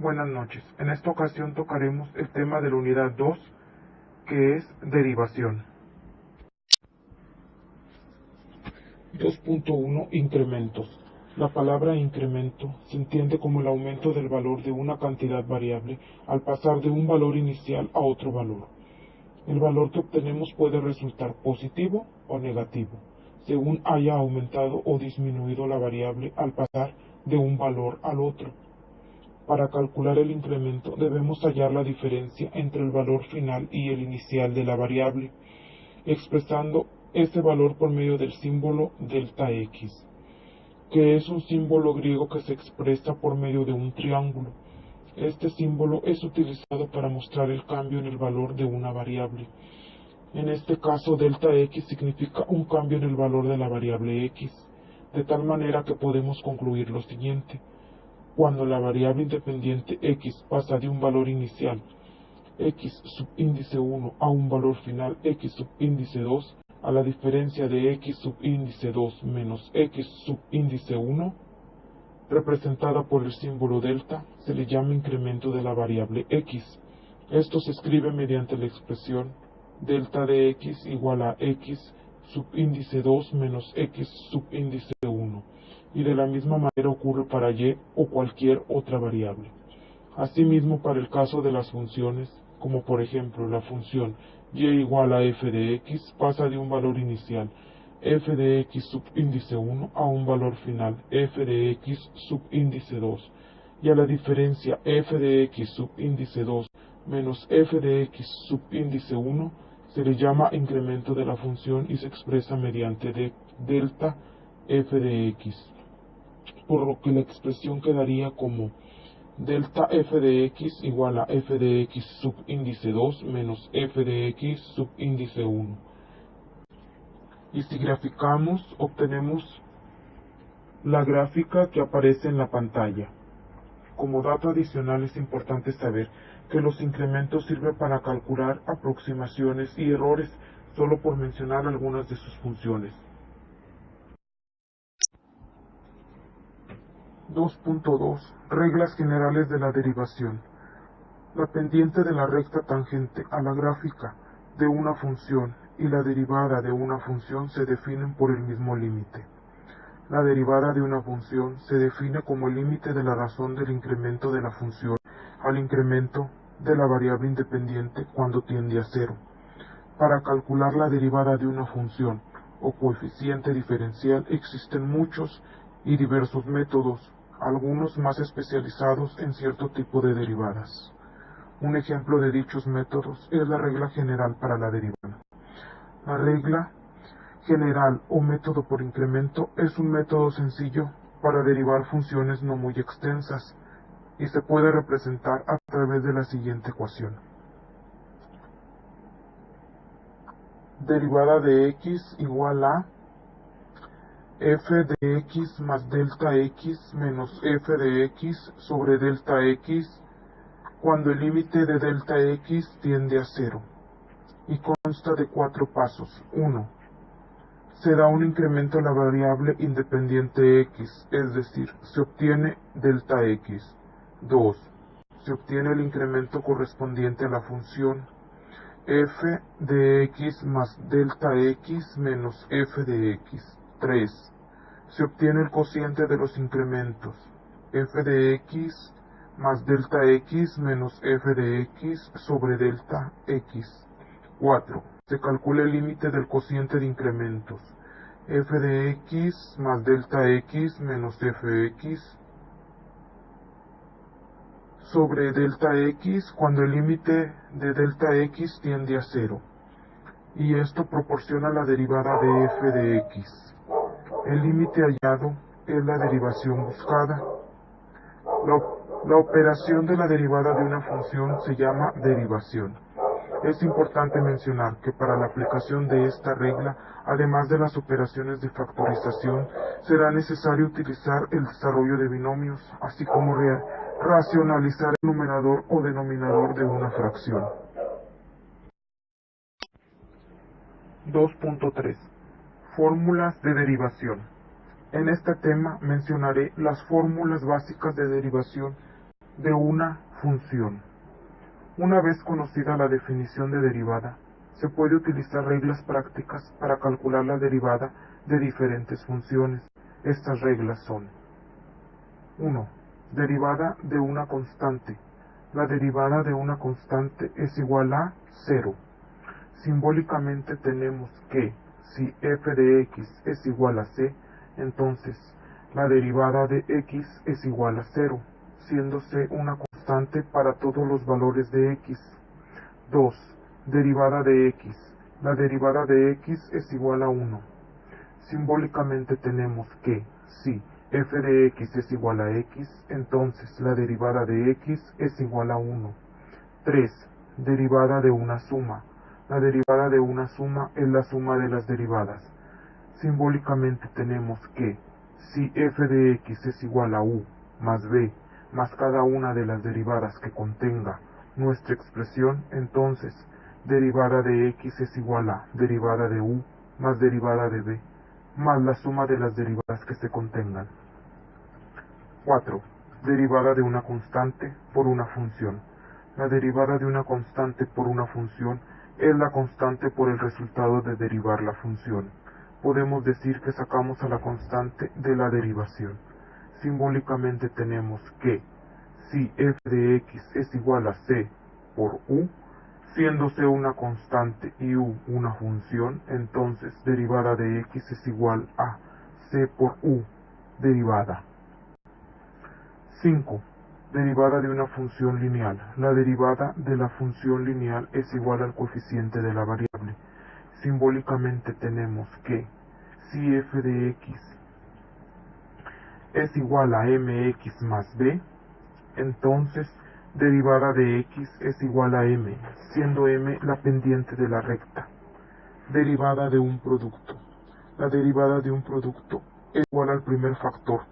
Buenas noches. En esta ocasión tocaremos el tema de la unidad 2, que es derivación. 2.1 Incrementos. La palabra incremento se entiende como el aumento del valor de una cantidad variable al pasar de un valor inicial a otro valor. El valor que obtenemos puede resultar positivo o negativo, según haya aumentado o disminuido la variable al pasar de un valor al otro. Para calcular el incremento debemos hallar la diferencia entre el valor final y el inicial de la variable, expresando ese valor por medio del símbolo delta x, que es un símbolo griego que se expresa por medio de un triángulo. Este símbolo es utilizado para mostrar el cambio en el valor de una variable. En este caso, delta x significa un cambio en el valor de la variable x, de tal manera que podemos concluir lo siguiente. Cuando la variable independiente x pasa de un valor inicial x subíndice 1 a un valor final x subíndice 2, a la diferencia de x subíndice 2 menos x subíndice 1, representada por el símbolo delta, se le llama incremento de la variable x. Esto se escribe mediante la expresión delta de x igual a x subíndice 2 menos x subíndice 1, y de la misma manera ocurre para y o cualquier otra variable. Asimismo, para el caso de las funciones, como por ejemplo la función y igual a f de x, pasa de un valor inicial f de x subíndice 1 a un valor final f de x subíndice 2, y a la diferencia f de x subíndice 2 menos f de x subíndice 1 se le llama incremento de la función y se expresa mediante delta f de x, por lo que la expresión quedaría como delta f de x igual a f de x subíndice 2 menos f de x subíndice 1. Y si graficamos, obtenemos la gráfica que aparece en la pantalla. Como dato adicional es importante saber que los incrementos sirven para calcular aproximaciones y errores, solo por mencionar algunas de sus funciones. 2.2 Reglas generales de la derivación. La pendiente de la recta tangente a la gráfica de una función y la derivada de una función se definen por el mismo límite. La derivada de una función se define como el límite de la razón del incremento de la función al incremento de la variable independiente cuando tiende a cero. Para calcular la derivada de una función o coeficiente diferencial existen muchos y diversos métodos, algunos más especializados en cierto tipo de derivadas. Un ejemplo de dichos métodos es la regla general para la derivada. La regla general o método por incremento es un método sencillo para derivar funciones no muy extensas y se puede representar a través de la siguiente ecuación. Derivada de x igual a f de x más delta x menos f de x sobre delta x cuando el límite de delta x tiende a cero, y consta de 4 pasos. 1. Se da un incremento a la variable independiente x, es decir, se obtiene delta x. 2. Se obtiene el incremento correspondiente a la función f de x más delta x menos f de x. 3. Se obtiene el cociente de los incrementos, f de x más delta x menos f de x sobre delta x. 4. Se calcula el límite del cociente de incrementos, f de x más delta x menos fx sobre delta x cuando el límite de delta x tiende a cero, y esto proporciona la derivada de f de x. El límite hallado es la derivación buscada. La operación de la derivada de una función se llama derivación. Es importante mencionar que para la aplicación de esta regla, además de las operaciones de factorización, será necesario utilizar el desarrollo de binomios, así como racionalizar el numerador o denominador de una fracción. 2.3 Fórmulas de derivación. En este tema mencionaré las fórmulas básicas de derivación de una función. Una vez conocida la definición de derivada, se puede utilizar reglas prácticas para calcular la derivada de diferentes funciones. Estas reglas son: 1. Derivada de una constante. La derivada de una constante es igual a 0. Simbólicamente tenemos que si f de x es igual a c, entonces la derivada de x es igual a 0, siendo c una constante para todos los valores de x. 2. Derivada de x. La derivada de x es igual a 1. Simbólicamente tenemos que si f de x es igual a x, entonces la derivada de x es igual a 1. 3. Derivada de una suma. La derivada de una suma es la suma de las derivadas. Simbólicamente tenemos que si f de x es igual a u más b más cada una de las derivadas que contenga nuestra expresión, entonces derivada de x es igual a derivada de u más derivada de b más la suma de las derivadas que se contengan. 4. Derivada de una constante por una función. La derivada de una constante por una función es la constante por el resultado de derivar la función. Podemos decir que sacamos a la constante de la derivación. Simbólicamente tenemos que si f de x es igual a c por u, siendo c una constante y u una función, entonces derivada de x es igual a c por u derivada. 5. Derivada de una función lineal. La derivada de la función lineal es igual al coeficiente de la variable. Simbólicamente tenemos que si f de x es igual a mx más b, entonces derivada de x es igual a m, siendo m la pendiente de la recta. Derivada de un producto. La derivada de un producto es igual al primer factor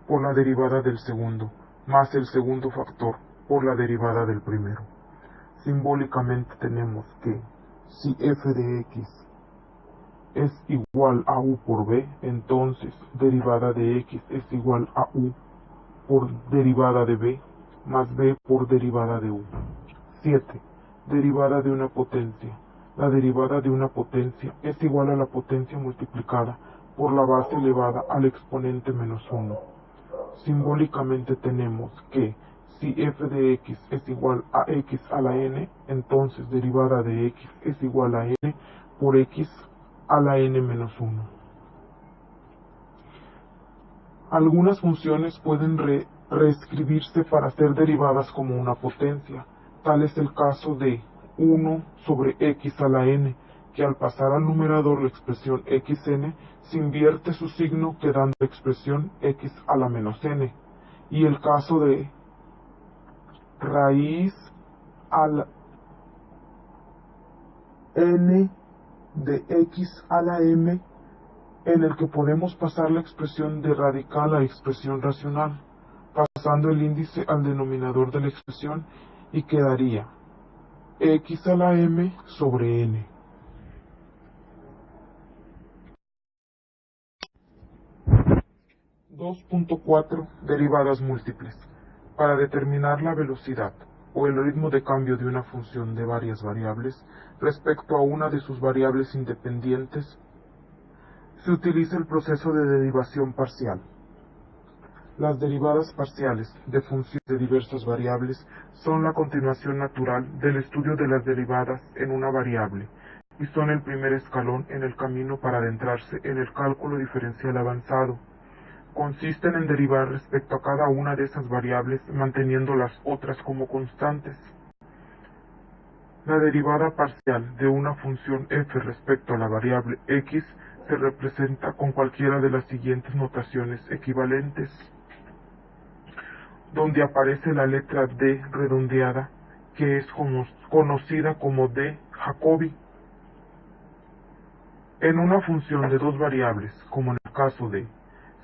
por la derivada del segundo, más el segundo factor por la derivada del primero. Simbólicamente tenemos que si f de x es igual a u por b, entonces derivada de x es igual a u por derivada de b más b por derivada de u. 7. Derivada de una potencia. La derivada de una potencia es igual a la potencia multiplicada por la base elevada al exponente menos 1. Simbólicamente tenemos que si f de x es igual a x a la n, entonces derivada de x es igual a n por x a la n menos 1. Algunas funciones pueden reescribirse para ser derivadas como una potencia. Tal es el caso de 1 sobre x a la n, que al pasar al numerador la expresión xn se invierte su signo quedando la expresión x a la menos n. Y el caso de raíz a la n de x a la m, en el que podemos pasar la expresión de radical a expresión racional, pasando el índice al denominador de la expresión, y quedaría x a la m sobre n. 2.4 Derivadas múltiples. Para determinar la velocidad o el ritmo de cambio de una función de varias variables respecto a una de sus variables independientes, se utiliza el proceso de derivación parcial. Las derivadas parciales de funciones de diversas variables son la continuación natural del estudio de las derivadas en una variable y son el primer escalón en el camino para adentrarse en el cálculo diferencial avanzado. Consisten en derivar respecto a cada una de esas variables manteniendo las otras como constantes. La derivada parcial de una función f respecto a la variable x se representa con cualquiera de las siguientes notaciones equivalentes, donde aparece la letra d redondeada, que es conocida como d Jacobi. En una función de dos variables, como en el caso de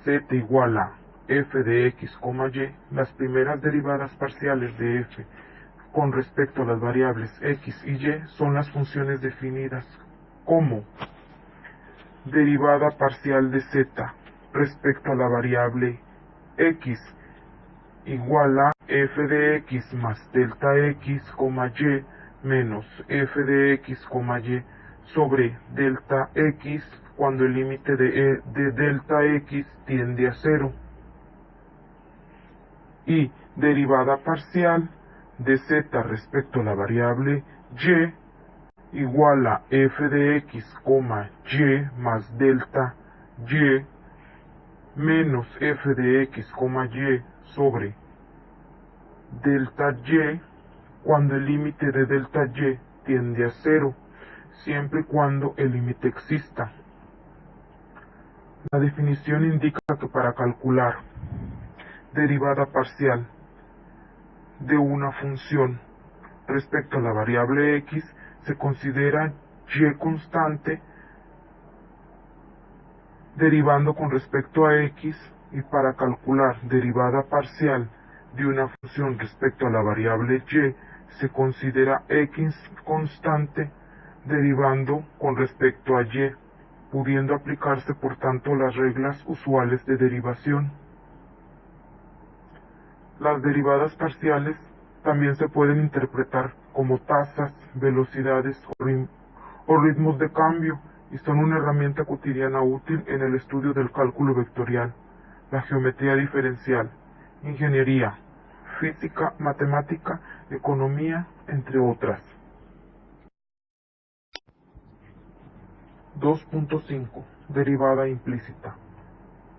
z igual a f de x, y, las primeras derivadas parciales de f con respecto a las variables x y y son las funciones definidas como derivada parcial de z respecto a la variable x igual a f de x más delta x, y menos f de x, y sobre delta x cuando el límite de delta x tiende a cero. Y derivada parcial de z respecto a la variable y igual a f de x, y más delta y menos f de x, y sobre delta y cuando el límite de delta y tiende a cero, siempre y cuando el límite exista. La definición indica que para calcular derivada parcial de una función respecto a la variable x se considera y constante derivando con respecto a x, y para calcular derivada parcial de una función respecto a la variable y se considera x constante derivando con respecto a y, pudiendo aplicarse por tanto las reglas usuales de derivación. Las derivadas parciales también se pueden interpretar como tasas, velocidades o ritmos de cambio, y son una herramienta cotidiana útil en el estudio del cálculo vectorial, la geometría diferencial, ingeniería, física, matemática, economía, entre otras. 2.5. Derivada implícita.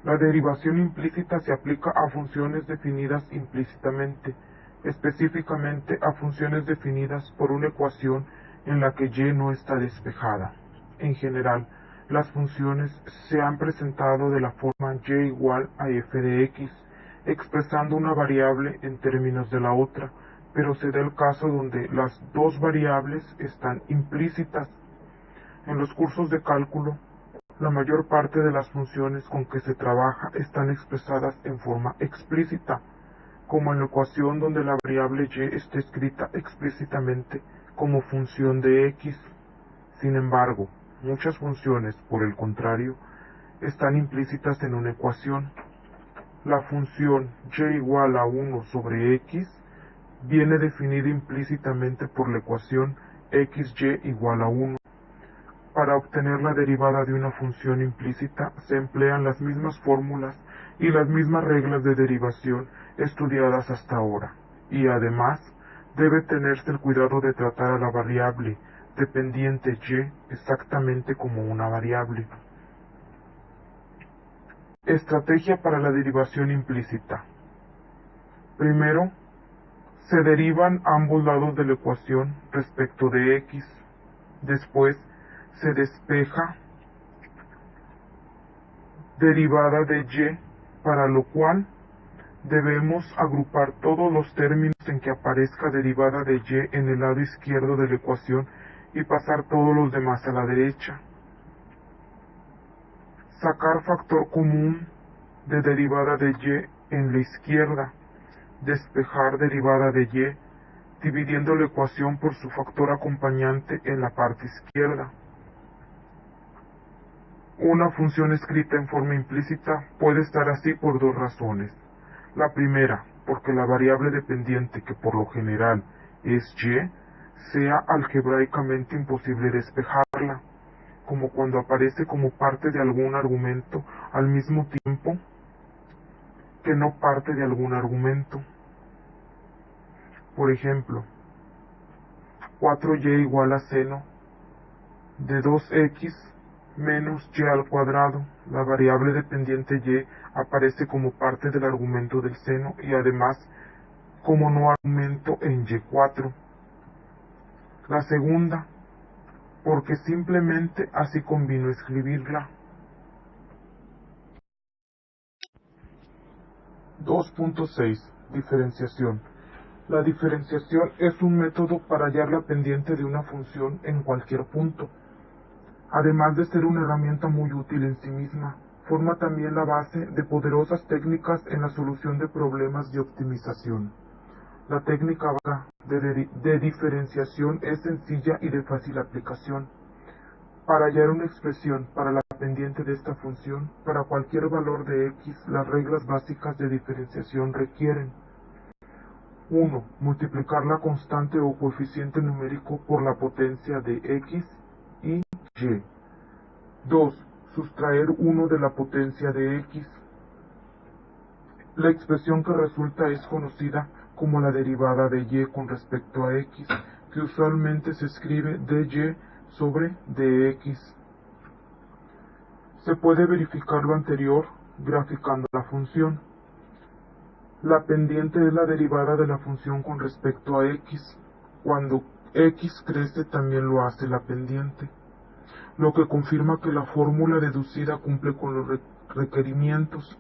La derivación implícita se aplica a funciones definidas implícitamente, específicamente a funciones definidas por una ecuación en la que y no está despejada. En general, las funciones se han presentado de la forma y igual a f de x, expresando una variable en términos de la otra, pero se da el caso donde las dos variables están implícitas. En los cursos de cálculo, la mayor parte de las funciones con que se trabaja están expresadas en forma explícita, como en la ecuación donde la variable y está escrita explícitamente como función de x. Sin embargo, muchas funciones, por el contrario, están implícitas en una ecuación. La función y igual a 1 sobre x viene definida implícitamente por la ecuación xy igual a 1. Para obtener la derivada de una función implícita se emplean las mismas fórmulas y las mismas reglas de derivación estudiadas hasta ahora, y además debe tenerse el cuidado de tratar a la variable dependiente y exactamente como una variable. Estrategia para la derivación implícita. Primero, se derivan ambos lados de la ecuación respecto de x. Después, se despeja derivada de y, para lo cual debemos agrupar todos los términos en que aparezca derivada de y en el lado izquierdo de la ecuación y pasar todos los demás a la derecha. Sacar factor común de derivada de y en la izquierda. Despejar derivada de y dividiendo la ecuación por su factor acompañante en la parte izquierda. Una función escrita en forma implícita puede estar así por dos razones. La primera, porque la variable dependiente, que por lo general es y, sea algebraicamente imposible despejarla, como cuando aparece como parte de algún argumento al mismo tiempo que no parte de algún argumento. Por ejemplo, 4y igual a seno de 2x menos y al cuadrado. La variable dependiente y aparece como parte del argumento del seno y además como no argumento en y4. La segunda, porque simplemente así convino escribirla. 2.6. Diferenciación. La diferenciación es un método para hallar la pendiente de una función en cualquier punto. Además de ser una herramienta muy útil en sí misma, forma también la base de poderosas técnicas en la solución de problemas de optimización. La técnica de diferenciación es sencilla y de fácil aplicación. Para hallar una expresión para la pendiente de esta función, para cualquier valor de x, las reglas básicas de diferenciación requieren: 1. Multiplicar la constante o coeficiente numérico por la potencia de x y y. 2. Sustraer 1 de la potencia de x. La expresión que resulta es conocida como la derivada de y con respecto a x, que usualmente se escribe dy sobre dx. Se puede verificar lo anterior graficando la función. La pendiente es la derivada de la función con respecto a x. Cuando x crece también lo hace la pendiente, lo que confirma que la fórmula deducida cumple con los requerimientos.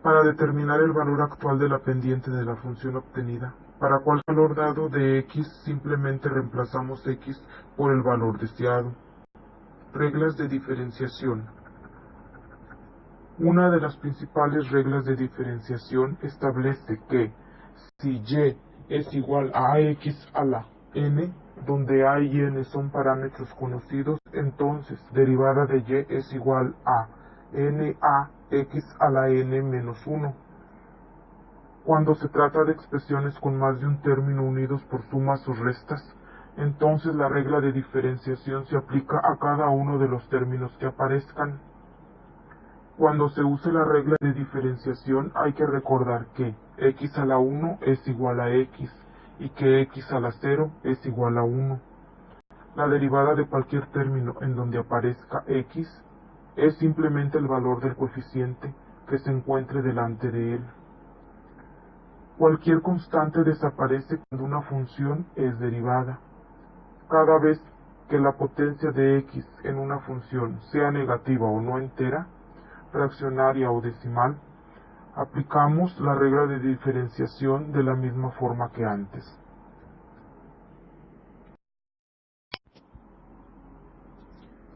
Para determinar el valor actual de la pendiente de la función obtenida, para cualquier valor dado de x simplemente reemplazamos x por el valor deseado. Reglas de diferenciación. Una de las principales reglas de diferenciación establece que si y es igual a ax a la n, donde a y n son parámetros conocidos, entonces derivada de y es igual a n a x a la n menos 1. Cuando se trata de expresiones con más de un término unidos por sumas o restas, entonces la regla de diferenciación se aplica a cada uno de los términos que aparezcan. Cuando se use la regla de diferenciación hay que recordar que x a la 1 es igual a x y que x a la 0 es igual a 1. La derivada de cualquier término en donde aparezca x es simplemente el valor del coeficiente que se encuentre delante de él. Cualquier constante desaparece cuando una función es derivada. Cada vez que la potencia de x en una función sea negativa o no entera, fraccionaria o decimal, aplicamos la regla de diferenciación de la misma forma que antes.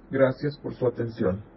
Gracias por su atención.